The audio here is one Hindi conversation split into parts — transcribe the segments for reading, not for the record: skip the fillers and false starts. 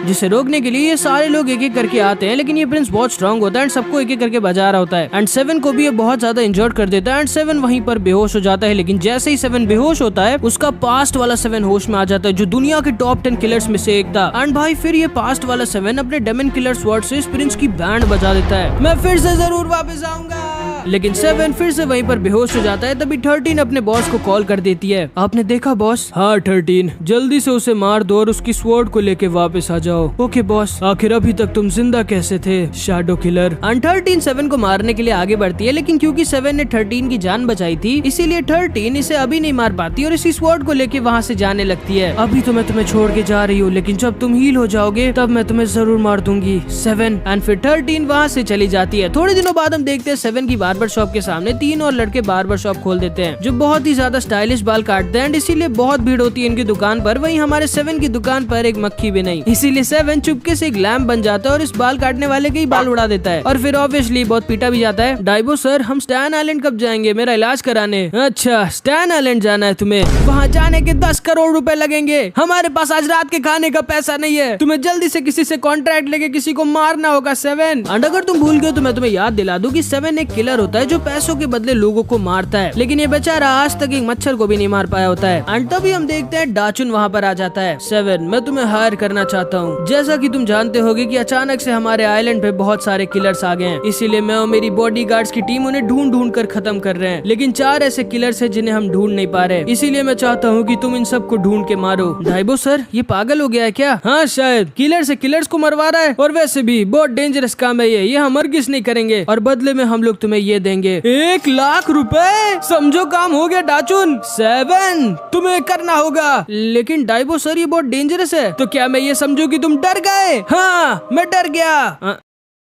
जिसे रोकने के लिए ये सारे लोग एक एक करके आते हैं, लेकिन ये प्रिंस बहुत स्ट्रॉन्ग होता है एंड सबको एक एक करके बजा रहा होता है एंड 7 को भी ये बहुत ज्यादा इंजर्ड कर देता है एंड 7 वहीं पर बेहोश हो जाता है। लेकिन जैसे ही 7 बेहोश होता है उसका पास्ट वाला 7 होश में आ जाता है जो दुनिया के टॉप 10 किलर्स में से एक था। एंड भाई फिर ये पास्ट वाला 7 अपने डेमन किलर स्वॉर्ड से इस प्रिंस की बैंड बजा देता है, मैं फिर से जरूर वापस आऊंगा। लेकिन 7 फिर से वहीं पर बेहोश हो जाता है। तभी 13 अपने बॉस को कॉल कर देती है, आपने देखा बॉस? हाँ 13, जल्दी से उसे मार दो और उसकी स्वॉर्ड को लेके वापस आ जाओ। Okay boss. आखिर अभी तक तुम जिंदा कैसे थे शैडो किलर? एंड 13 7 को मारने के लिए आगे बढ़ती है, लेकिन क्योंकि 7 ने 13 की जान बचाई थी इसीलिए 13 इसे अभी नहीं मार पाती और इसी स्वॉर्ड को लेके वहाँ से जाने लगती है। अभी तो मैं तुम्हें छोड़ के जा रही हूँ, लेकिन जब तुम हील हो जाओगे तब मैं तुम्हें जरूर मार दूंगी 7। एंड फिर 13 वहाँ से चली जाती है। थोड़े दिनों बाद हम देखते हैं 7 की बार्बर शॉप के सामने 3 और लड़के बार्बर शॉप खोल देते हैं जो बहुत ही ज्यादा स्टाइलिश बाल काटते हैं एंड इसीलिए बहुत भीड़ होती है इनकी दुकान पर। वहीं हमारे 7 की दुकान पर एक मक्खी भी नहीं, इसीलिए 7 चुपके से एक लैम्प बन जाता है और इस बाल काटने वाले के ही बाल उड़ा देता है और फिर ऑब्वियसली बहुत पीटा भी जाता है। डाइबो सर, हम स्टैन आइलैंड कब जाएंगे मेरा इलाज कराने? अच्छा स्टैन आइलैंड जाना है तुम्हें, वहाँ जाने के 10 करोड़ रुपए लगेंगे, हमारे पास आज रात के खाने का पैसा नहीं है, तुम्हें जल्दी से किसी से कॉन्ट्रैक्ट लेके किसी को मारना होगा 7। एंड अगर तुम भूल गए तो मैं तुम्हें याद दिला दूं कि 7 एक किलर होता है जो पैसों के बदले लोगों को मारता है, लेकिन ये बेचारा आज तक एक मच्छर को भी नहीं मार पाया होता है। एंड तभी हम देखते हैं डाचुन वहाँ पर आ जाता है। 7, मैं तुम्हें हायर करना चाहता हूँ। जैसा कि तुम जानते होगे कि अचानक से हमारे आइलैंड पे बहुत सारे किलर्स आ गए हैं, इसीलिए मैं और मेरी बॉडीगार्ड्स की टीम उन्हें ढूंढ ढूंढ कर खत्म कर रहे हैं, लेकिन 4 ऐसे किलर्स हैं जिन्हें हम ढूंढ नहीं पा रहे, इसीलिए मैं चाहता हूँ कि तुम इन सबको ढूंढ के मारो। डाइबो सर, ये पागल हो गया है क्या? हाँ शायद, किलर से किलर्स को मरवा रहा है और वैसे भी बहुत डेंजरस काम है ये हम हरगिज़ नहीं करेंगे और बदले में हम लोग तुम्हें ये देंगे 1 लाख रुपए। समझो काम हो गया डाचुन। 7, तुम्हें करना होगा। लेकिन डाइबो सर, ये बहुत डेंजरस है, तो क्या मैं ये समझू कि तुम डर गए? हाँ मैं डर गया।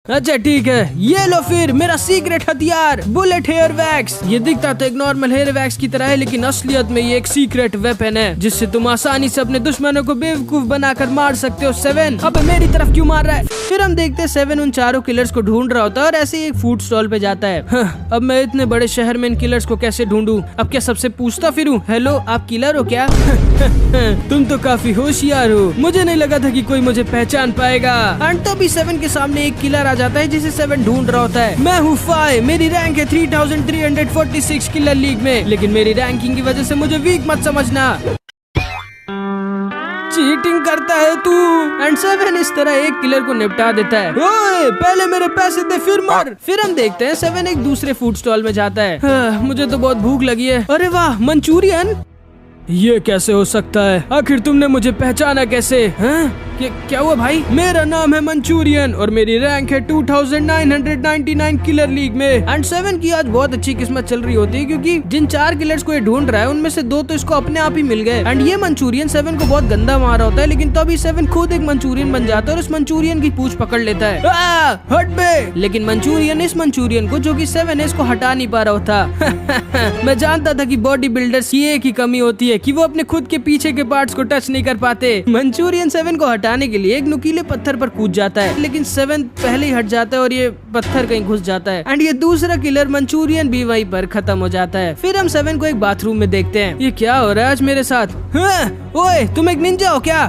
अच्छा ठीक है, ये लो फिर मेरा सीक्रेट हथियार, बुलेट हेयर वैक्स। ये दिखता तो एक नॉर्मल हेयर वैक्स की तरह है, लेकिन असलियत में ये एक सीक्रेट वेपन है जिससे तुम आसानी से अपने दुश्मनों को बेवकूफ बनाकर मार सकते हो। 7, अब मेरी तरफ क्यों मार रहा है? फिर हम देखते हैं 7 उन चारों किलर्स को ढूंढ रहा होता है और ऐसे ही एक फूड स्टॉल पे जाता है। अब मैं इतने बड़े शहर में इन किलर्स को कैसे ढूंढूं? अब क्या सबसे पूछता फिरूं, हेलो आप किलर हो क्या? तुम तो काफी होशियार हो, मुझे नहीं लगा था कि कोई मुझे पहचान पाएगा। एंड तभी 7 के सामने एक किलर आ जाता है जिसे 7 ढूंढ रहा होता है। मैं हूँ फाय, मेरी रैंक है 3346 किलर लीग में, लेकिन मेरी रैंकिंग की वजह से मुझे वीक मत समझना। चीटिंग करता है तू। एंड 7 इस तरह एक किलर को निपटा देता है। ओए, पहले मेरे पैसे दे फिर मर। फिर हम देखते हैं 7 एक दूसरे फूड स्टॉल में जाता है। मुझे तो बहुत भूख लगी है। अरे वाह, मंचूरियन। ये कैसे हो सकता है? आखिर तुमने मुझे पहचाना कैसे? क्या हुआ भाई? मेरा नाम है मंचूरियन और मेरी रैंक है 2999 किलर लीग में। एंड 7 की आज बहुत अच्छी किस्मत चल रही होती है क्योंकि जिन 4 किलर्स को ये ढूंढ रहा है उनमें से 2 तो इसको अपने आप ही मिल गए। एंड ये मंचूरियन 7 को बहुत गंदा मारा होता है, लेकिन तभी 7 खुद एक मंचूरियन बन जाता है और इस मंचूरियन की पूंछ पकड़ लेता है। हट बे! लेकिन मंचूरियन इस मंचूरियन को, जो कि 7 है, इसको हटा नहीं पा रहा होता। मैं जानता था कि बॉडी बिल्डर्स की एक ही कमी होती है कि वो अपने खुद के पीछे के पार्ट्स को टच नहीं कर पाते। मंचूरियन 7 को हटाने के लिए एक नुकीले पत्थर पर कूद जाता है, लेकिन 7 पहले ही हट जाता है और ये पत्थर कहीं घुस जाता है। एंड ये दूसरा किलर मंचूरियन भी वहीं पर खत्म हो जाता है। फिर हम 7 को एक बाथरूम में देखते हैं। ये क्या हो रहा है आज मेरे साथ? ओए, तुम एक निंजा हो क्या?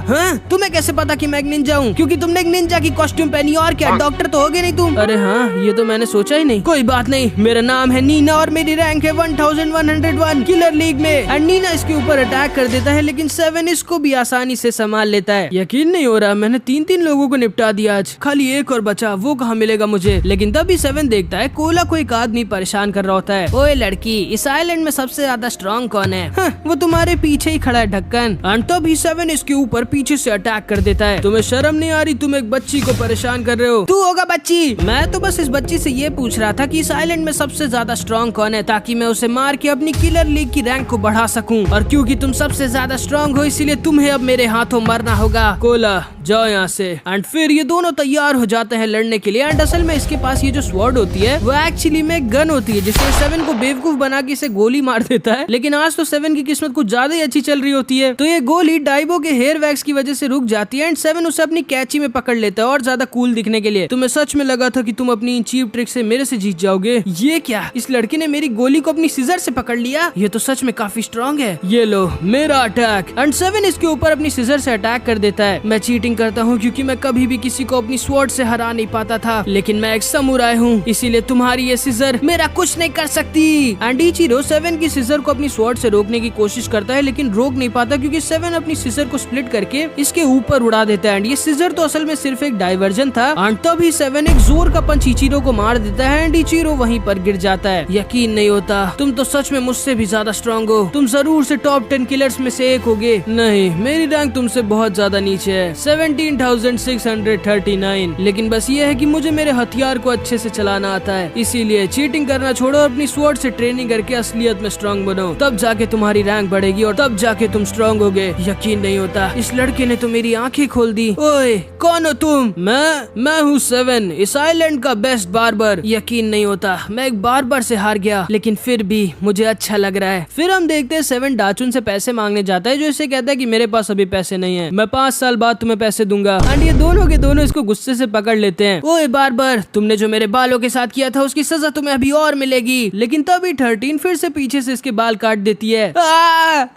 तुम्हें कैसे पता कि मैं एक निंजा हूँ? क्योंकि तुमने एक निंजा की कॉस्ट्यूम पहनी, और क्या डॉक्टर तो होगे नहीं तुम? अरे हाँ, ये तो मैंने सोचा ही नहीं। कोई बात नहीं, मेरा नाम है नीना और मेरी रैंक है 1101 किलर लीग में। एंड नीना इसके ऊपर अटैक कर देता है, लेकिन 7 इसको भी आसानी से संभाल लेता है। यकीन नहीं हो रहा, मैंने 3 लोगों को निपटा दिया आज, खाली एक और बचा, वो कहाँ मिलेगा मुझे? लेकिन तभी 7 देखता है कोला को एक आदमी परेशान कर रहा होता है। ओए लड़की, इस आइलैंड में सबसे ज्यादा स्ट्रॉन्ग कौन है? वो तुम्हारे पीछे ही खड़ा है ढक्कन। एंड तभी 7 इसके ऊपर पीछे से अटैक कर देता है। तुम्हें शर्म नहीं आ रही? तुम एक बच्ची को परेशान कर रहे हो। तू होगा बच्ची? मैं तो बस इस बच्ची से ये पूछ रहा था कि इस आइलैंड में सबसे ज्यादा स्ट्रॉन्ग कौन है, ताकि मैं उसे मार के अपनी किलर लीग की रैंक को बढ़ा सकूं। और क्योंकि तुम सबसे ज्यादा स्ट्रॉन्ग हो, इसीलिए तुम्हें अब मेरे हाथों मरना होगा। कोला, जाओ यहाँ से। एंड फिर ये दोनों तैयार हो जाते हैं लड़ने के लिए। एंड असल में इसके पास ये जो स्वॉर्ड होती है वो एक्चुअली में गन होती है, जिससे 7 को बेवकूफ बना के इसे गोली मार देता है। लेकिन आज तो 7 की किस्मत कुछ ज्यादा ही अच्छी चल रही होती है, तो ये गोली डाइबो के हेयर वैक्स की वजह से रुक जाती है। एंड 7 उसे अपनी कैची में पकड़ लेता है और ज्यादा कूल दिखने के लिए। तुम्हें सच में लगा था कि तुम अपनी चीप ट्रिक से मेरे से जीत जाओगे? ये क्या, इस लड़की ने मेरी गोली को अपनी सीजर से पकड़ लिया? ये तो सच में काफी स्ट्रॉन्ग है। ये चलो मेरा अटैक। एंड 7 इसके ऊपर अपनी सीजर से अटैक कर देता है। मैं चीटिंग करता हूँ क्योंकि मैं कभी भी किसी को अपनी स्वॉर्ड से हरा नहीं पाता था, लेकिन मैं एक समुराई हूँ, इसीलिए तुम्हारी ये सीजर मेरा कुछ नहीं कर सकती। एंड इचिरो 7 की सीजर को अपनी स्वॉर्ड से रोकने की कोशिश करता है, लेकिन रोक नहीं पाता क्योंकि 7 अपनी सीजर को स्प्लिट करके इसके ऊपर उड़ा देता है। एंड ये सीजर तो असल में सिर्फ एक डाइवर्जन था। एंड तभी 7 एक जोर का पंच इचिरो को मार देता है एंड इचिरो वहीं पर गिर जाता है। यकीन नहीं होता, तुम तो सच में मुझसे भी ज्यादा स्ट्रॉन्ग हो। तुम जरूर से टॉप 10 किलर्स में से एक होगे। नहीं, मेरी रैंक तुमसे बहुत ज्यादा नीचे है, 17,639। लेकिन बस ये है कि मुझे मेरे हथियार को अच्छे से चलाना आता है, इसीलिए चीटिंग करना छोड़ो, अपनी स्वॉर्ड से ट्रेनिंग करके असलियत में स्ट्रॉन्ग बनो, तब जाके तुम्हारी रैंक बढ़ेगी और तब जाके तुम स्ट्रॉन्ग होगे। यकीन नहीं होता, इस लड़के ने तो मेरी आंखें खोल दी। ओए, कौन हो तुम? मैं हूँ 7, इस आइलैंड का बेस्ट बार्बर। यकीन नहीं होता, मैं एक बार्बर से हार गया, लेकिन फिर भी मुझे अच्छा लग रहा है। फिर हम देखते हैं 7 डाचुन से पैसे मांगने जाता है, जो इसे कहता है कि मेरे पास अभी पैसे नहीं है, मैं 5 साल बाद तुम्हें पैसे दूंगा। एंड ये दोनों के दोनों इसको गुस्से से पकड़ लेते हैं। ओए बार्बर, तुमने जो मेरे बालों के साथ किया था उसकी सजा तुम्हें अभी और मिलेगी। लेकिन तभी 13 फिर से पीछे से इसके बाल काट देती है।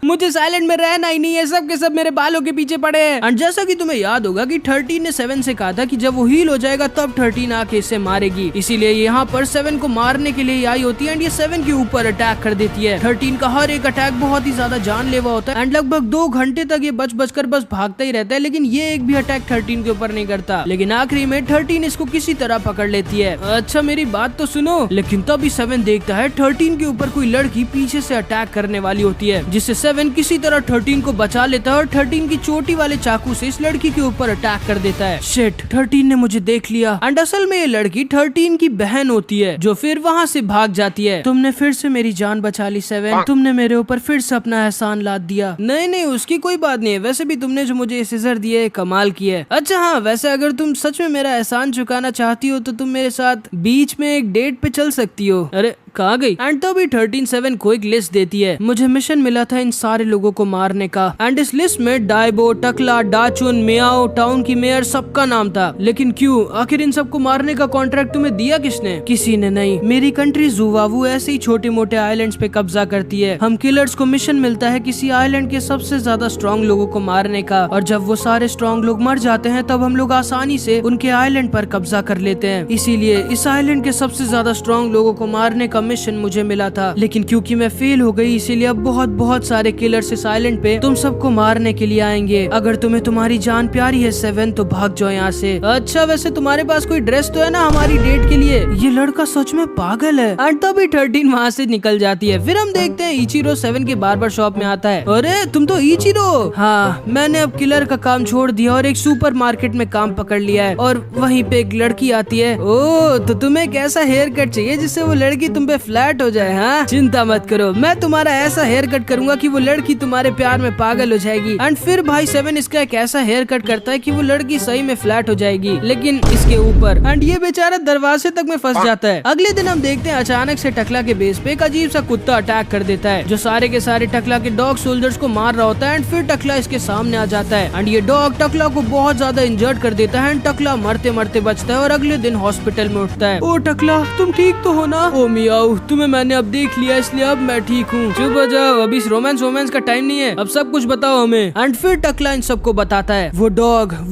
मुझे साइलेंट में रहना ही नहीं है, सब के सब मेरे बालों के पीछे पड़े हैं। एंड जैसा कि तुम्हें याद होगा कि 13 ने 7 से कहा था कि जब वो हील हो जाएगा तब 13 आके इसे मारेगी, इसीलिए यहाँ पर 7 को मारने के लिए आई होती है। एंड ये 7 के ऊपर अटैक कर देती है। 13 का हर एक अटैक बहुत ही ज्यादा जानलेवा होता है एंड लगभग 2 घंटे तक ये बच कर बस भागता ही रहता है, लेकिन ये एक भी अटैक 13 के ऊपर नहीं करता। लेकिन आखिरी में 13 इसको किसी तरह पकड़ लेती है। अच्छा मेरी बात तो सुनो। लेकिन तभी 7 देखता है 13 के ऊपर कोई लड़की पीछे से अटैक करने वाली होती है, जिससे 7 किसी तरह 13 को बचा लेता है और 13 की चोटी वाले चाकू से इस लड़की के ऊपर अटैक कर देता है। शिट, 13 ने मुझे देख लिया। एंड असल में ये लड़की 13 की बहन होती है, जो फिर वहाँ से भाग जाती है। तुमने फिर से मेरी जान बचा ली 7, तुमने मेरे ऊपर फिर से अपना एहसान लाद दिया। नहीं, उसकी कोई बात नहीं है, वैसे भी तुमने जो मुझे सीजर दिए कमाल की है। अच्छा हाँ, वैसे अगर तुम सच में मेरा एहसान चुकाना चाहती हो तो तुम मेरे साथ बीच में एक डेट पे चल सकती हो। अरे कहाँ गई? एंड तभी 13 7 को एक लिस्ट देती है। मुझे मिशन मिला था इन सारे लोगों को मारने का, एंड इस लिस्ट में डाइबो, टकला, डाचुन, मियाओ, टाउन की मेयर सबका नाम था। लेकिन क्यों? आखिर इन सबको मारने का कॉन्ट्रैक्ट तुम्हें दिया किसने? किसी ने नहीं। मेरी कंट्री जुवावू ऐसे ही छोटे मोटे आइलैंड्स पे कब्जा करती है। हम किलर्स को मिशन मिलता है किसी आइलैंड के सबसे ज्यादा स्ट्रॉन्ग लोगों को मारने का, और जब वो सारे स्ट्रॉन्ग लोग मर जाते हैं तब हम लोग आसानी से उनके आइलैंड पर कब्जा कर लेते हैं। इसीलिए इस आइलैंड के सबसे ज्यादा स्ट्रॉन्ग लोगों को मारने का मिशन मुझे मिला था, लेकिन क्योंकि मैं फेल हो गई इसीलिए अब बहुत सारे किलर्स इस आइलैंड पे तुम सबको मारने के लिए आएंगे। अगर तुम्हें तुम्हारी जान प्यारी है 7 तो भाग जाओ यहाँ से। अच्छा वैसे तुम्हारे पास कोई ड्रेस तो है ना हमारी डेट के लिए? ये लड़का सच में पागल है। एंड तभी 13 वहाँ से निकल जाती है। फिर हम देखते हैं इचिरो 7 के बार्बर शॉप में आता है। अरे तुम तो इचिरो? हाँ, मैंने अब किलर का काम छोड़ दिया और एक सुपर मार्केट में काम पकड़ लिया है, और वहीं पे एक लड़की आती है। ओ, तो तुम्हें एक ऐसा हेयर कट चाहिए जिससे वो लड़की तुम पे फ्लैट हो जाए? हाँ, चिंता मत करो, मैं तुम्हारा ऐसा हेयर कट करूंगा कि वो लड़की तुम्हारे प्यार में पागल हो जाएगी। एंड फिर भाई 7 इसका एक ऐसा हेयर कट करता है कि वो लड़की सही में फ्लैट हो जाएगी, लेकिन इसके ऊपर। एंड ये बेचारा दरवाजे तक में फंस जाता है। अगले दिन हम देखते हैं अचानक से टकला के बेस पे एक अजीब सा कुत्ता अटैक कर देता है, जो सारे के सारे टकला के डॉग सोल्जर्स को मार रहा होता है। एंड फिर टकला इसके सामने आ जाता है एंड ये डॉग टकला को बहुत ज्यादा इंजर्ड कर देता है। एंड टकला मरते मरते बचता है और अगले दिन हॉस्पिटल में उठता है। ओ टकला, तुम ठीक तो हो ना? ओ मियाओ, तुम्हें मैंने अब देख लिया इसलिए अब मैं ठीक हूँ। चुप हो जाओ, अभी रोमांस का टाइम नहीं है, अब सब कुछ बताओ हमें। एंड फिर टकला इन सबको बताता है वो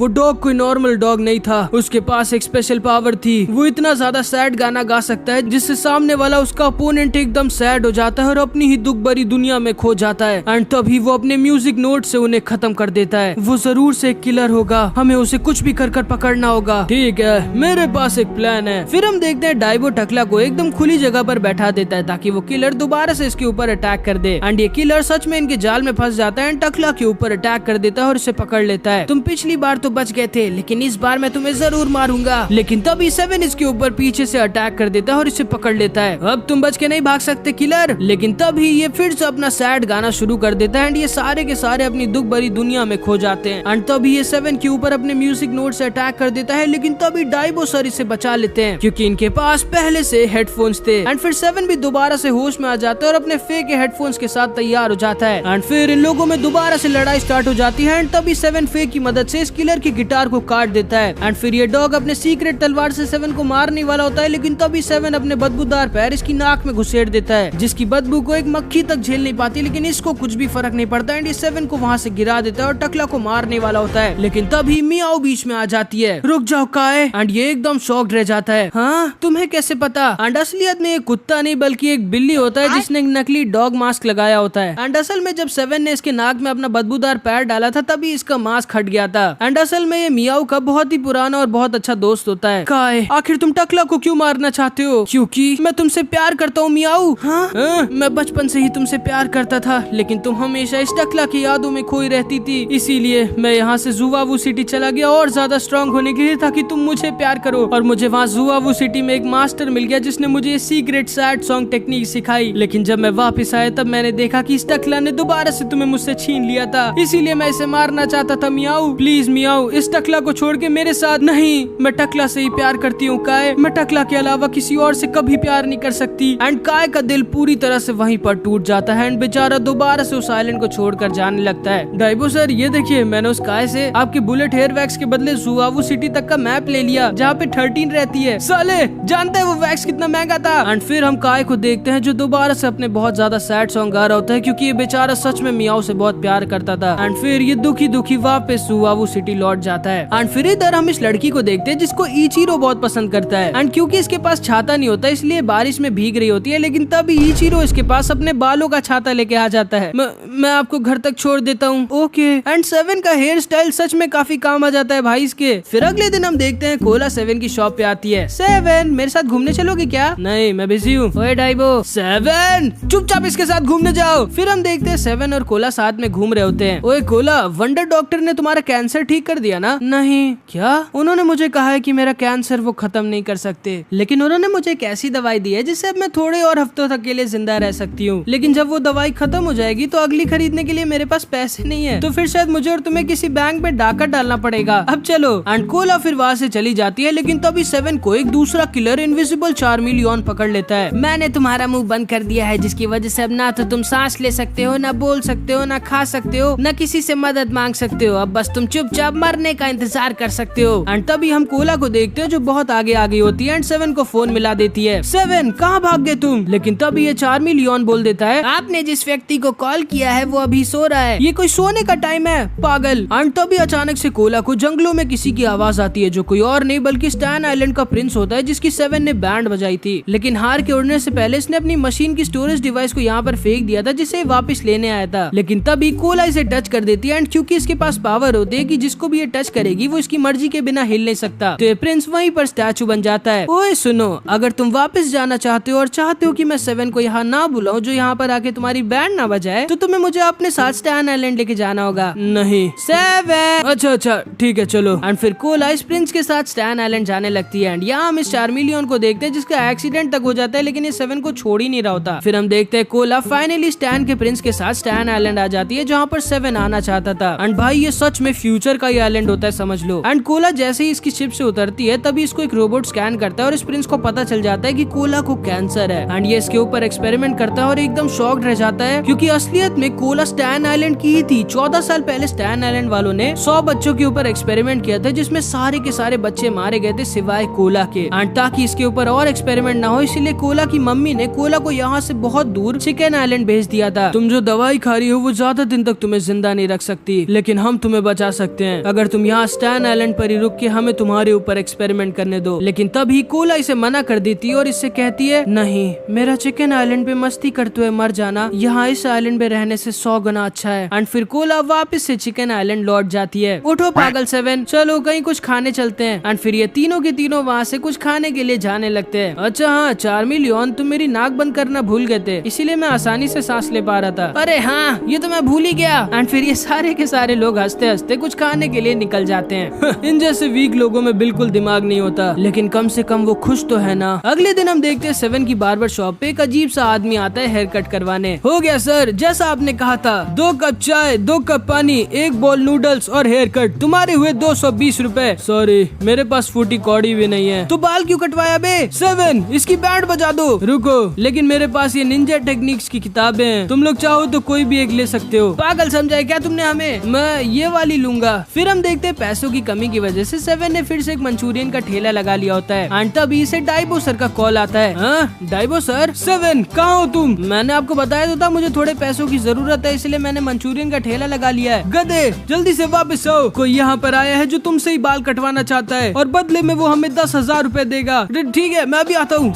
डॉग कोई नॉर्मल डॉग नहीं था, उसके पास एक स्पेशल पावर थी। वो इतना ज्यादा सैड गाना गा सकता है जिससे सामने वाला उसका अपोनेंट एकदम सैड हो जाता है और अपनी ही दुख भरी दुनिया में खो जाता है। एंड तभी वो अपने म्यूजिक नोट से उन्हें खत्म कर देता है। वो जरूर से एक किलर होगा, हमें उसे कुछ भी कर पकड़ना होगा। ठीक है, मेरे पास एक प्लान है। फिर हम देखते हैं डाइबो टकला को एकदम खुली जगह पर बैठा देता है ताकि वो किलर दोबारा से इसके ऊपर अटैक कर दे। एंड ये किलर सच में इनके जाल में फंस जाता है एंड टकला के ऊपर अटैक कर देता है और इसे पकड़ लेता है। तुम पिछली बार तो बच गए थे, लेकिन इस बार मैं तुम्हें जरूर मारूंगा। लेकिन तभी 7 इसके ऊपर पीछे से अटैक कर देता है और इसे पकड़ लेता है। अब तुम बच के नहीं भाग सकते किलर। लेकिन तभी ये फिर से अपना सैड गाना शुरू कर देता है एंड ये सारे के सारे अपनी दुख भरी दुनिया में खो जाते हैं। एंड तभी ये 7 के ऊपर अपने म्यूजिक नोट से अटैक कर देता है, लेकिन तभी डाइबो सर इसे बचा लेते हैं क्योंकि इनके पास पहले से हेडफोन्स थे। एंड फिर 7 भी दोबारा से होश में आ जाता है और अपने फेक हेडफोन्स के साथ तैयार हो जाता है। एंड फिर इन लोगों में दोबारा से लड़ाई स्टार्ट हो जाती है। एंड तभी 7 फेक की मदद से इस किलर की गिटार को काट देता है। एंड फिर ये डॉग अपने सीक्रेट तलवार से 7 को मारने वाला होता है, लेकिन तभी 7 अपने बदबूदार पैर इसकी नाक में घुसेड़ देता है, जिसकी बदबू को एक मक्खी तक झेल नहीं पाती। लेकिन इसको कुछ भी फर्क नहीं पड़ता एंड ये 7 को वहाँ से गिरा देता है और टकला को मारने वाला होता है। लेकिन तभी मियाओ बीच में आ जाती है। रुक जाओ काए। एंड ये एकदम शॉक्ड रह जाता है। हाँ, तुम्हें कैसे पता? एंड असलियत में एक कुत्ता नहीं बल्कि एक बिल्ली होता है जिसने एक नकली डॉग मास्क लगाया होता है। एंड असल में जब 7 ने इसके नाक में अपना बदबूदार पैर डाला था तभी इसका मास्क हट गया था। एंड असल में ये मियाओ का बहुत ही पुराना और बहुत अच्छा दोस्त होता है। काए, आखिर तुम टकला को क्यों मारना चाहते हो? क्योंकि मैं तुमसे प्यार करता हूँ मियाओ। हाँ? मैं बचपन से ही तुमसे प्यार करता था, लेकिन तुम हमेशा इस टकला की यादों में खोई रहती थी, इसीलिए मैं यहाँ से जुवावू सिटी चला गया और ज्यादा स्ट्रॉन्ग होने के लिए, ताकि तुम मुझे प्यार करो। और मुझे वहाँ जुवावू सिटी में एक मास्टर मिल गया जिसने मुझे ये सीक्रेट सैड सॉन्ग टेक्निक सिखाई। लेकिन जब मैं वापस आया तब मैंने देखा कि इस टकला ने दोबारा से तुम्हें मुझसे छीन लिया था, इसीलिए मैं इसे मारना चाहता था। मियाओ प्लीज मियाओ, इस टकला को छोड़ के मेरे साथ। नहीं, मैं टकला से ही प्यार करती हूँ काए, मैं टकला के अलावा किसी और से कभी प्यार नहीं कर सकती। एंड काए का दिल पूरी तरह से वहीं पर टूट जाता है एंड बेचारा दोबारा से उस आइलैंड को छोड़कर जाने लगता है। डाइबो सर, ये देखिए, मैंने उस काए से आपके बुलेट हेयर वैक्स के बदले जुवावू सिटी तक का मैप ले लिया जहाँ पे 13 रहती है। साले, जानते हैं वो वैक्स कितना महंगा था? एंड फिर हम काए को देखते हैं जो दोबारा से अपने बहुत ज्यादा सैड सॉन्ग गा रहा होता है, क्योंकि ये बेचारा सच में मियाओ से बहुत प्यार करता था। एंड फिर ये दुखी दुखी वापस जुवावू सिटी लौट जाता है। एंड फिर इधर हम इस लड़की को देखते हैं जिसको इचिरो बहुत पसंद करता है। एंड क्योंकि इसके पास छाता नहीं होता इसलिए बारिश में भीग रही होती है, लेकिन तभी इचिरो इसके पास अपने बालों का छाता लेके आ जाता है। मैं आपको घर तक छोड़ देता हूँ। ओके। एंड 7 का हेयर स्टाइल सच में काफी काम आ जाता है भाई इसके। फिर अगले दिन हम देखते हैं कोला 7 की शॉप पे आती है। 7, मेरे साथ घूमने चलोगे क्या? नहीं, मैं बिजी हूँ। ओए डाइबो। 7, चुपचाप इसके साथ घूमने जाओ। फिर हम देखते हैं 7 और कोला साथ में घूम रहे होते हैं। ओए कोला, वंडर डॉक्टर ने तुम्हारा कैंसर ठीक कर दिया ना? नहीं। क्या? उन्होंने मुझे कहा है कि मेरा कैंसर वो खत्म नहीं कर सकते, लेकिन उन्होंने मुझे एक ऐसी दवाई दी है जिससे अब मैं थोड़े और हफ्तों तक के लिए जिंदा रह सकती हूँ। लेकिन जब वो दवाई खत्म हो जाएगी तो अगली खरीदने के लिए मेरे पास पैसे नहीं है, तो फिर शायद मुझे और तुम्हें किसी बैंक में डाका डालना पड़ेगा। अब चलो। एंड कोला फिर वहाँ से चली जाती है, लेकिन तभी 7 को एक दूसरा किलर इनविजिबल चार्मिलियन पकड़ लेता है। मैंने तुम्हारा मुंह बंद कर दिया है, जिसकी वजह से अब ना तो तुम सांस ले सकते हो, ना बोल सकते हो, ना खा सकते हो, ना किसी से मदद मांग सकते हो। अब बस तुम चुपचाप मरने का इंतजार कर सकते हो। एंड तभी हम कोला को देखते हो जो बहुत आगे आ गई होती है एंड 7 को फोन मिला देती है। 7, कहाँ भाग गए तुम? लेकिन तभी ये चार्मिलियन बोल देता है, आपने जिस व्यक्ति को कॉल किया है वो अभी सो रहा है। ये कोई सोने का टाइम है, पागल। एंड तभी अचानक से कोला को जंगलों में किसी की आवाज आती है, जो कोई और नहीं बल्कि स्टैन आइलैंड का प्रिंस होता है, जिसकी 7 ने बैंड बजाई थी। लेकिन हार के उड़ने से पहले इसने अपनी मशीन की स्टोरेज डिवाइस को यहाँ पर फेंक दिया था, जिसे वापस लेने आया था। लेकिन तभी कोला इसे टच कर देती है एंड क्योंकि इसके पास पावर होती है कि जिसको भी ये टच करेगी वो इसकी मर्जी के बिना हिल नहीं सकता, तो ये प्रिंस वहीं पर स्टैचू बन जाता है। ओए सुनो, अगर तुम वापस जाना चाहते हो और चाहते हो कि मैं 7 को यहाँ ना बुलाऊं जो यहाँ पर आके तुम्हारी बैंड ना बजाए, तो तुम्हें मुझे अपने साथ स्टैन आइलैंड लेके जाना होगा। नहीं 7। अच्छा ठीक है, चलो। एंड फिर कोला इस प्रिंस के साथ स्टैन आइलैंड जाने लगती है। एंड यहाँ हम इस चार्मिलियन को देखते हैं जिसका एक्सीडेंट तक हो जाता है, लेकिन ये 7 को छोड़ ही नहीं रहा होता। फिर हम देखते हैं कोला फाइनली स्टैन के प्रिंस के साथ स्टैन आइलैंड आ जाती है, जहाँ पर 7 आना चाहता था। एंड भाई ये सच में फ्यूचर का ही आइलैंड होता है, समझ लो। एंड कोला जैसे ही इसकी शिप से उतरती है तभी इसको एक रोबोट स्कैन करता है और इस प्रिंस को पता चल जाता है कि कोला को कैंसर है। एंड ये इसके ऊपर एक्सपेरिमेंट करता है और एकदम शॉक्ड रह जाता है, क्योंकि असलियत में कोला स्टैन आइलैंड की ही थी। 14 साल पहले स्टैन आइलैंड वालों ने 100 बच्चों के ऊपर एक्सपेरिमेंट किया था, जिसमें सारे के सारे बच्चे मारे गए थे सिवाय कोला के। एंड ताकि इसके ऊपर और एक्सपेरिमेंट ना हो, इसीलिए कोला की मम्मी ने कोला को यहाँ से बहुत दूर चिकन आइलैंड भेज दिया था। तुम जो दवाई खा रही हो वो ज्यादा दिन तक तुम्हें जिंदा नहीं रख सकती, लेकिन हम तुम्हें बचा सकते हैं अगर तुम यहाँ स्टैन आइलैंड पर ही रुक के हमें तुम्हारे ऊपर एक्सपेरिमेंट करने दो। लेकिन तभी कोला इसे मना कर देती है और इससे कहती है, नहीं, मेरा चिकन आइलैंड पे मस्ती करते हुए मर जाना यहाँ इस आइलैंड पे रहने से 100 गुना अच्छा है। एंड फिर कोला वापस से चिकन आइलैंड लौट जाती है। उठो पागल 7, चलो कहीं कुछ खाने चलते हैं। एंड फिर ये तीनों के तीनों वहाँ से कुछ खाने के लिए जाने लगते हैं। अच्छा हाँ चार्मिलियन, तुम मेरी नाक बंद करना भूल गए थे, इसीलिए मैं आसानी से सांस ले पा रहा था। अरे हाँ, ये तो मैं भूल ही गया। एंड फिर ये सारे के सारे लोग हंसते हंसते कुछ खाने के लिए निकल जाते हैं। इन जैसे वीक लोगों में बिल्कुल दिमाग नहीं होता, लेकिन कम से कम वो खुश तो है ना। अगले दिन हम देखते हैं 7 की बार्बर शॉप पे एक अजीब सा आदमी आता है हेयर कट करवाने। हो गया सर, जैसा आपने कहा था, 2 कप चाय, 2 कप पानी, 1 बोल नूडल्स और हेयर कट। तुम्हारे हुए 220 रुपए। सॉरी, मेरे पास फूटी कौड़ी भी नहीं है। तो बाल क्यों कटवाया बे? 7, इसकी बैंड बजा दो। रुको, लेकिन मेरे पास ये निंजा टेक्निक्स की किताबें हैं, तुम लोग चाहो तो कोई भी एक ले सकते हो। पागल समझा है क्या तुमने हमें? मैं ये वाली लूंगा। फिर हम देखते हैं पैसों की कमी की वजह से 7 ने फिर से एक मंचूरियन का ठेला लगा लिया होता है। एंड तभी इसे डाइबो सर का कॉल आता है। हाँ डाइबो सर। 7 कहाँ हो तुम? मैंने आपको बताया तो था मुझे थोड़े पैसों की जरूरत है, इसलिए मैंने मंचूरियन का ठेला लगा लिया है। गधे, जल्दी से वापस आओ। कोई यहाँ पर आया है जो तुमसे ही बाल कटवाना चाहता है और बदले में वो हमें 10,000 रुपए देगा। ठीक है, मैं भी आता हूँ।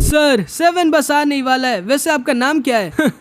सर 7 बस आने ही वाला है। वैसे आपका नाम क्या है?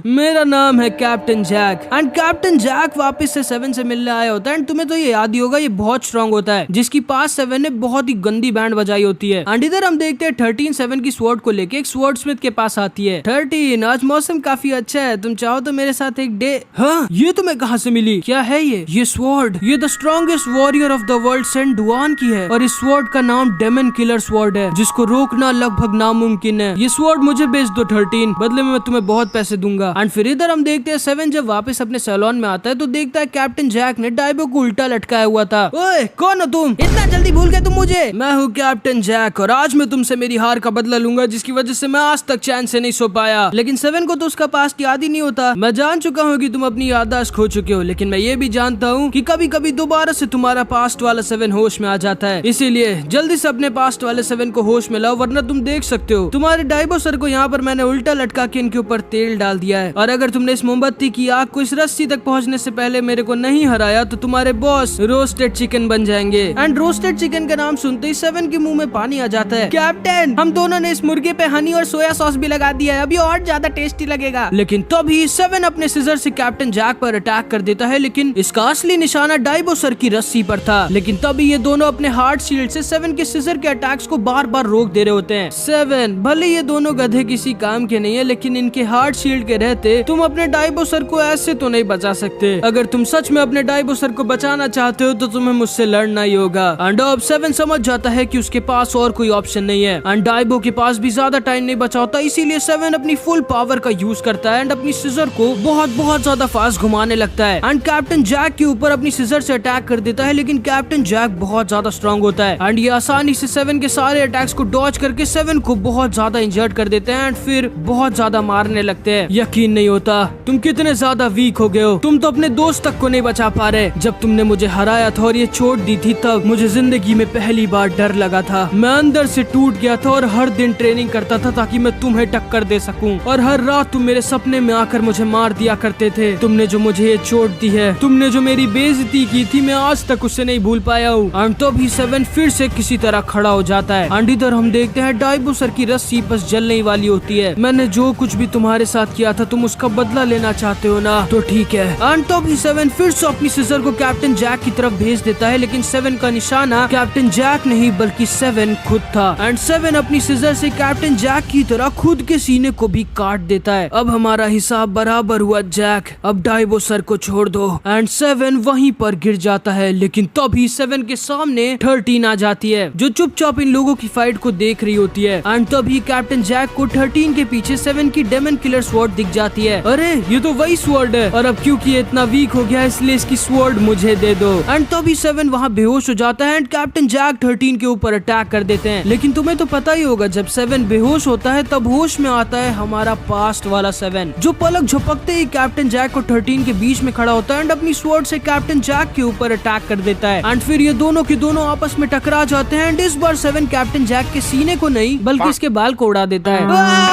मेरा नाम है captain Jack. And captain Jack वापस से 7 से मिलने आया होता है। एंड तुम्हें तो ये याद ही होगा, ये बहुत स्ट्रांग होता है, जिसकी पास 7 ने बहुत ही गंदी बैंड बजाई होती है। एंड इधर हम देखते हैं 13 7 की स्वॉर्ड को लेके एक स्वॉर्ड स्मिथ के पास आती है। 13, आज मौसम काफी अच्छा है, तुम चाहो तो मेरे साथ एक डे। हाँ, ये तुम्हें कहाँ से मिली? क्या है ये स्वॉर्ड? ये the strongest warrior of the world saint Duan की है और इस स्वॉर्ड का नाम डेमन किलर स्वॉर्ड है, जिसको रोकना लगभग नामुमकिन है। ये स्वॉर्ड मुझे बेच दो 13, बदले में मैं तुम्हें बहुत पैसे दूंगा। एंड फिर इधर हम देखते हैं 7 जब वापस अपने सैलून में आता है तो देखता है कैप्टन जैक ने डाइबो को उल्टा लटकाया हुआ था। ओए कौन हो तुम? इतना जल्दी भूल गए तुम मुझे? मैं हूँ कैप्टन जैक और आज मैं तुमसे मेरी हार का बदला लूंगा, जिसकी वजह से मैं आज तक चैन से नहीं सो पाया। लेकिन 7 को तो उसका पास्ट याद ही नहीं होता। मैं जान चुका हूँ कि तुम अपनी याददाश्त खो चुके हो, लेकिन मैं ये भी जानता हूँ कि कभी कभी दोबारा से तुम्हारा पास्ट वाला 7 होश में आ जाता है। इसीलिए जल्दी से अपने पास्ट वाले 7 को होश में लाओ, वरना तुम देख सकते हो तुम्हारे डाइबो सर को यहाँ पर मैंने उल्टा लटका के इनके ऊपर तेल डाल दिया है। और अगर तुमने इस मोमबत्ती की आग को इस रस्सी तक पहुंचने से पहले मेरे को नहीं हराया तो तुम्हारे बॉस रोस्टेड चिकन बन जाएंगे। एंड रोस्टेड चिकन का नाम सुनते ही 7 के मुंह में पानी आ जाता है। कैप्टन, हम दोनों ने इस मुर्गे पे हनी और सोया सॉस भी लगा दिया है, अभी और ज्यादा टेस्टी लगेगा। लेकिन तभी 7 अपने सिजर से कैप्टन जैक पर अटैक कर देता है, लेकिन इसका असली निशाना डाइबो सर की रस्सी पर था। लेकिन तभी ये दोनों अपने हार्ट शील्ड से 7 के सिजर के अटैक्स को बार बार रोक दे रहे होते हैं। 7, भले ये दोनों गधे किसी काम के नहीं है, लेकिन इनके हार्ट शील्ड के रहते तुम अपने डाइबो सर को ऐसे तो नहीं बचा सकते। अगर तुम सच में अपने डाइबो सर को बचाना चाहते हो तो तुम्हें मुझसे लड़ना ही होगा। एंड अब 7 समझ जाता है कि उसके पास और कोई ऑप्शन नहीं है। एंड डाइबो के पास भी ज्यादा टाइम नहीं बचा होता, इसीलिए 7 अपनी फुल पावर का यूज करता है एंड अपनी सिजर को बहुत ज्यादा फास्ट घुमाने लगता है। एंड कैप्टन जैक के ऊपर अपनी सिजर से अटैक कर देता है, लेकिन कैप्टन जैक बहुत ज्यादा स्ट्रांग होता है एंड ये आसानी से 7 के सारे अटैक्स को डॉज करके 7 को बहुत ज्यादा इंजर्ड कर देते हैं एंड फिर बहुत ज्यादा मारने लगते हैं। यकीन नहीं होता तुम कितने ज्यादा वीक हो गए हो। तुम तो अपने दोस्त तक को नहीं बचा पा रहे। जब तुमने मुझे हराया था और ये चोट दी थी, तब मुझे जिंदगी में पहली बार डर लगा था। मैं अंदर से टूट गया था और हर दिन ट्रेनिंग करता था ताकि मैं तुम्हें टक्कर दे सकूं। और हर रात तुम मेरे सपने में आकर मुझे मार दिया करते थे। तुमने जो मुझे ये चोट दी है, तुमने जो मेरी बेइज्जती की थी, मैं आज तक उससे नहीं भूल पाया हूँ। एंड तभी 7 फिर से किसी तरह खड़ा हो जाता है। एंड इधर हम देखते हैं डाइबो सर की रस्सी बस जलने वाली होती है। मैंने जो कुछ भी तुम्हारे साथ किया था, तुम उसका बदला लेना चाहते हो ना, तो ठीक है। एंड तभी 7 फिर से अपनी सिजर को कैप्टन जैक की तरफ भेज देता है, लेकिन 7 का निशाना कैप्टन जैक नहीं बल्कि 7 खुद था। एंड 7 अपनी सिजर से कैप्टन जैक की तरह खुद के सीने को भी काट देता है। अब हमारा हिसाब बराबर हुआ जैक, अब डाइबो सर को छोड़ दो। एंड 7 वहीं पर गिर जाता है, लेकिन तभी 7 के सामने 13 आ जाती है, जो चुपचाप इन लोगों की फाइट को देख रही होती है। एंड तभी कैप्टन जैक को 13 के पीछे 7 की डेमन किलर स्वॉर्ड दिख जाती है। अरे ये तो वही स्वॉर्ड है, और अब क्योंकि ये इतना वीक हो गया इसलिए इसकी स्वॉर्ड मुझे दे दो। एंड तभी 7 वहाँ बेहोश हो जाता है एंड कैप्टन जैक 13 के ऊपर अटैक कर देते हैं। लेकिन तुम्हें तो पता ही होगा, जब 7 बेहोश होता है तब होश में आता है हमारा पास्ट वाला 7, जो पलक झपकते ही कैप्टन जैक और 13 के बीच में खड़ा होता है एंड अपनी स्वॉर्ड से कैप्टन जैक के ऊपर अटैक कर देता है। एंड फिर ये दोनों के दोनों आपस में टकरा जाते हैं एंड इस बार 7 कैप्टन जैक के सीने को नहीं बल्कि इसके बाल को उड़ा देता है।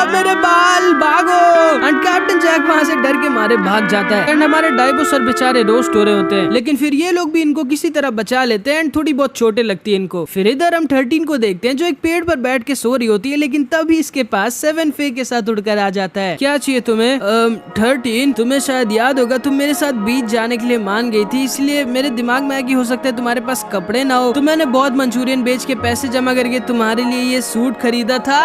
मेरे बाल, भागो! एंड कैप्टन जैक वहाँ से डर के मारे भाग जाता है एंड हमारे डाइबो सर बेचारे रोस्ट हो रहे होते हैं। लेकिन फिर ये लोग भी इनको किसी तरह बचा लेते हैं एंड थोड़ी बहुत चोटें लगती है इनको। फिर इधर हम 13 को देखते हैं जो एक पेड़ पर बैठ के सो रही होती है, लेकिन तभी इसके पास 7 फे के साथ उड़कर आ जाता है। क्या चाहिए तुम्हें? 13, तुम्हें शायद याद होगा तुम मेरे साथ बीच जाने के लिए मान गई थी, इसलिए मेरे दिमाग में आया कि हो सकता है तुम्हारे पास कपड़े ना हो, तो मैंने बहुत मंचूरियन बेच के पैसे जमा करके तुम्हारे लिए ये सूट खरीदा था।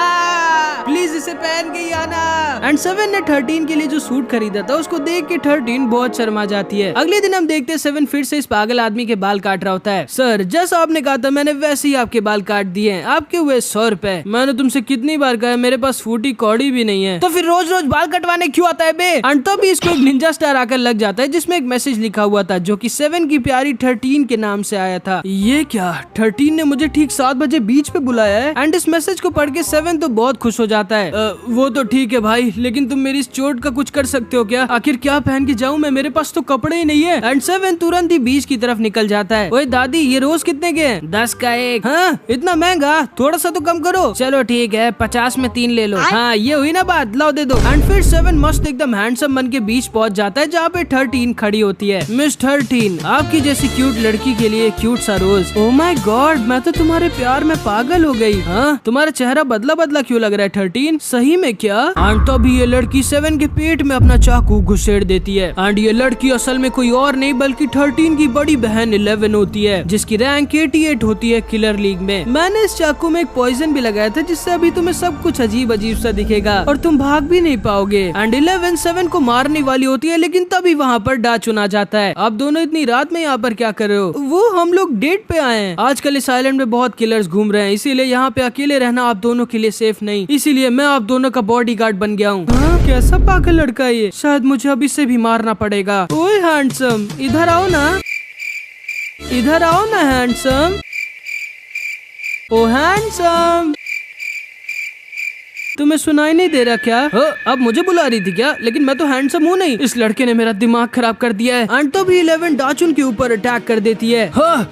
प्लीज इसे पहन के ही आना। एंड 7 ने 13 के लिए जो सूट खरीदा था उसको देख के 13 बहुत शर्मा जाती है। अगले दिन हम देखते हैं 7 फिर से इस पागल आदमी के बाल काट रहा होता है। सर जैसा आपने कहा था मैंने वैसे ही आपके बाल काट दिए हैं, आपके हुए 100 रुपए। मैंने तुमसे कितनी बार कहा मेरे पास फूटी कौड़ी भी नहीं है, तो फिर रोज रोज बाल कटवाने क्यों आता है बे। एंड तभी इसको एक निंजा स्टार आकर लग जाता है जिसमें एक मैसेज लिखा हुआ था जो कि 7 की प्यारी 13 के नाम से आया था। ये क्या 13 ने मुझे ठीक 7 बजे बीच पे बुलाया है। एंड इस मैसेज को पढ़ के 7 तो बहुत खुश हो जाता है। वो तो ठीक है भाई, लेकिन तुम मेरी इस चोट का कुछ कर सकते हो क्या? आखिर क्या पहन के जाऊं मैं, मेरे पास तो कपड़े ही नहीं है। एंड 7 तुरंत ही बीच की तरफ निकल जाता है। ओए दादी ये रोज कितने के हैं? 10 का एक। हाँ इतना महंगा, थोड़ा सा तो कम करो। चलो ठीक है 50 में 3 ले लो। हाँ ये हुई ना बात, लाओ दे दो। एंड फिर 7 मस्त एकदम हैंडसम बन के बीच पहुंच जाता है जहाँ पे 13 खड़ी होती है। मिस 13 आपकी जैसी क्यूट लड़की के लिए क्यूट सा रोज। ओह माय गॉड मैं तो तुम्हारे प्यार में पागल हो गई। हाँ तुम्हारा चेहरा बदला बदला क्यों लग रहा है 13? सही में क्या? एंड तभी ये लड़की 7 के पेट में अपना चाकू घुसेड़ देती है। एंड ये लड़की असल में कोई और नहीं बल्कि 13 की बड़ी बहन 11 होती है जिसकी रैंक 88 होती है किलर लीग में। मैंने इस चाकू में एक पॉइजन भी लगाया था जिससे अभी तुम्हें सब कुछ अजीब अजीब सा दिखेगा और तुम भाग भी नहीं पाओगे। एंड 11 7 को मारने वाली होती है लेकिन तभी वहाँ पर डाचुन आ जाता है। आप दोनों इतनी रात में यहाँ पर क्या कर रहे हो? वो हम लोग डेट पे आए हैं। आजकल इस आइलैंड में बहुत किलर्स घूम रहे हैं, इसीलिए यहाँ पे अकेले रहना आप दोनों के लिए सेफ नहीं, इसीलिए मैं आप दोनों का बॉडीगार्ड बन गया हूँ। कैसा पागल लड़का है ये, शायद मुझे अब इससे भी मारना पड़ेगा। ओए हैंडसम इधर आओ ना, इधर आओ ना हैंडसम। ओ हैंडसम तुम्हें सुनाई नहीं दे रहा क्या? अब मुझे बुला रही थी क्या? लेकिन मैं तो हैंडसम हूँ नहीं। इस लड़के ने मेरा दिमाग खराब कर दिया है। एंड तभी 11 डाचुन के ऊपर अटैक कर देती है।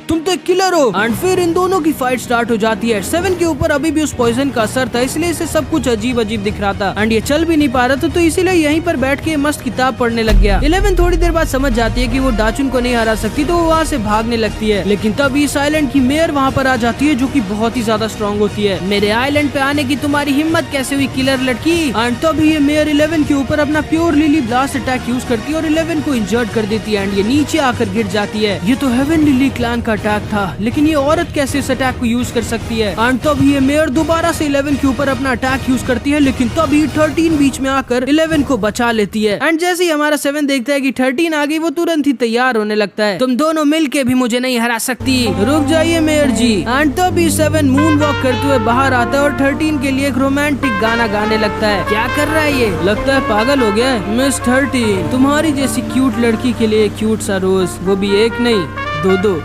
तुम तो एक किलर हो। एंड फिर इन दोनों की फाइट स्टार्ट हो जाती है। 7 के ऊपर अभी भी उस पॉइजन का असर था इसलिए इसे सब कुछ अजीब अजीब दिख रहा था एंड ये चल भी नहीं पा रहा था, तो इसीलिए यहीं पर बैठ के मस्त किताब पढ़ने लग गया। 11 थोड़ी देर बाद समझ जाती है कि वो डाचुन को नहीं हरा सकती, तो वो वहाँ से भागने लगती है। लेकिन तभी इस आइलैंड की मेयर वहाँ पर आ जाती है जो की बहुत ही ज्यादा स्ट्रॉन्ग होती है। मेरे आइलैंड पे आने की तुम्हारी हिम्मत कैसे हुई किलर लड़की? एंड तभी ये मेयर 11 के ऊपर अपना pure lily blast attack use करती है और 11 को इंजर्ड कर देती है एंड ये नीचे आकर गिर जाती है। ये तो हेवन लिली क्लैन का अटैक था, लेकिन ये औरत कैसे इस अटैक को यूज कर सकती है? एंड तभी ये मेयर दोबारा से 11 के ऊपर अपना अटैक यूज करती है, लेकिन तभी 13 बीच में आकर 11 को बचा लेती है। एंड जैसे ही हमारा 7 देखता है कि 13 आ गई, वो तुरंत ही तैयार होने लगता है। तुम दोनों मिलके भी मुझे नहीं हरा सकती, रुक जाइए मेयर जी। एंड तभी 7 मून वॉक करते हुए बाहर आता है और 13 के लिए एक रोमांटिक गाना गाने लगता है। क्या कर रहा है ये? लगता है पागल हो गया है। मिस 13 तुम्हारी जैसी क्यूट लड़की के लिए क्यूट सा रोज, वो भी एक नहीं 2-2।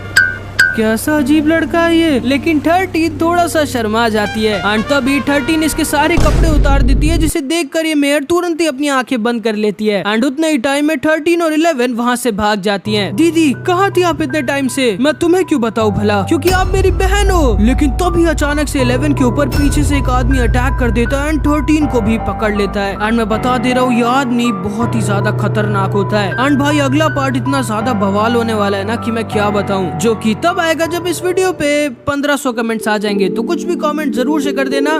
कैसा अजीब लड़का है ये। लेकिन 13 थोड़ा सा शर्मा जाती है एंड तभी 13 इसके सारे कपड़े उतार देती है, जिसे देखकर ये मेयर तुरंत ही अपनी आंखें बंद कर लेती है। एंड उतने ही टाइम में 13 और 11 वहाँ से भाग जाती हैं। दीदी कहाँ थी आप इतने टाइम से? मैं तुम्हें क्यों बताऊँ भला, क्योंकि आप मेरी बहन हो। लेकिन तभी अचानक से 11 के ऊपर पीछे से एक आदमी अटैक कर देता है एंड 13 को भी पकड़ लेता है। एंड मैं बता दे रहा हूँ ये आदमी बहुत ही ज्यादा खतरनाक होता है। एंड भाई अगला पार्ट इतना ज्यादा बवाल होने वाला है ना कि मैं क्या बताऊँ, जो कि तब आएगा जब इस वीडियो पे 1500 कमेंट्स आ जाएंगे। तो कुछ भी कमेंट जरूर से कर देना।